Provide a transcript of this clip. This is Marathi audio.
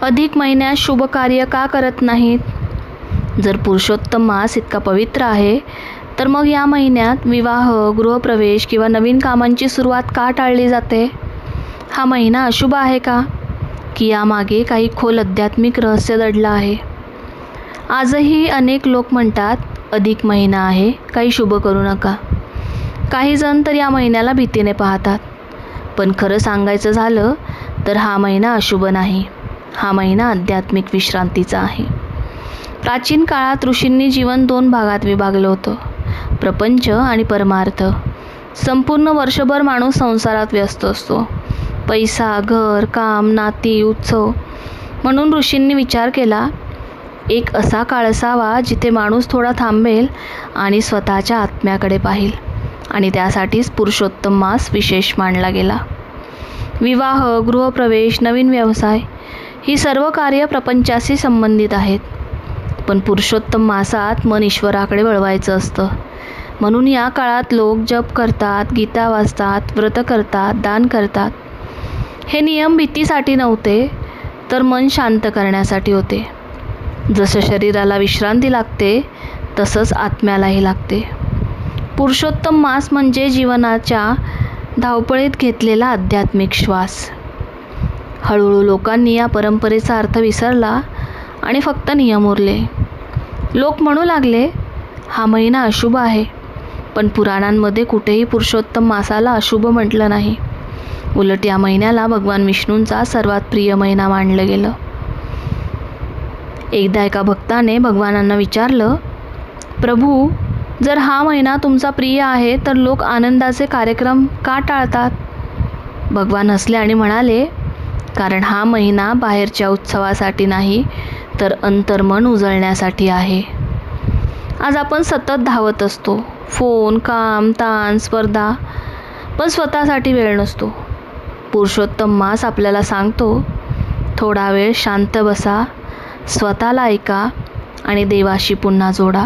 अधिक महिन्यात शुभ कार्य का करत नाहीत? जर पुरुषोत्तम मास इतका पवित्र आहे तर मग या महिन्यात विवाह, गृहप्रवेश किंवा नवीन कामांची सुरुवात का टाळली जाते? हा महिना अशुभ आहे का, की यामागे काही खोल आध्यात्मिक रहस्य दडलं आहे? आजही अनेक लोक म्हणतात अधिक महिना आहे, काही शुभ करू नका. काही जण तर या महिन्याला भीतीने पाहतात. पण खरं सांगायचं झालं तर हा महिना अशुभ नाही. हा महिना आध्यात्मिक विश्रांतीचा आहे. प्राचीन काळात ऋषींनी जीवन 2 भागात विभागलं होतं, प्रपंच आणि परमार्थ. संपूर्ण वर्षभर माणूस संसारात व्यस्त असतो. पैसा, घर, काम, नाती, उत्सव. म्हणून ऋषींनी विचार केला, एक असा काळ असावा जिथे माणूस थोडा थांबेल आणि स्वतःच्या आत्म्याकडे पाहील. आणि त्यासाठीच पुरुषोत्तम मास विशेष मानला गेला. विवाह, गृहप्रवेश, नवीन व्यवसाय ही सर्व कार्य प्रपंचाशी संबंधित आहेत. पण पुरुषोत्तम मासात मन ईश्वराकडे वळवायचं असतं. म्हणून या काळात लोक जप करतात, गीता वाचतात, व्रत करतात, दान करतात. हे नियम भीतीसाठी नव्हते, तर मन शांत करण्यासाठी होते. जसं शरीराला विश्रांती लागते तसंच आत्म्यालाही लागते. पुरुषोत्तम मास म्हणजे जीवनाच्या धावपळीत घेतलेला आध्यात्मिक श्वास. हळूहळू लोकांनी या परंपरेचा अर्थ विसरला आणि फक्त नियम उरले. लोक म्हणू लागले, हा महिना अशुभ आहे. पण पुराणांमध्ये कुठेही पुरुषोत्तम मासाला अशुभ म्हटलं नाही. उलट या महिन्याला भगवान विष्णूंचा सर्वात प्रिय महिना मानलं गेलं. एकदा एका भक्ताने भगवानांना विचारलं, प्रभू, जर हा महिना तुमचा प्रिय आहे तर लोक आनंदाचे कार्यक्रम का टाळतात? भगवान हसले आणि म्हणाले, कारण हा महिना बाहेरच्या उत्सवासाठी नाही, तर अंतर्मन उजळण्यासाठी आहे. आज आपण सतत धावत असतो. फोन, काम, ताण, स्पर्धा, पण स्वतःसाठी वेळ नसतो. पुरुषोत्तम मास आपल्याला सांगतो, थोडा वेळ शांत बसा, स्वतःला ऐका आणि देवाशी पुन्हा जोडा.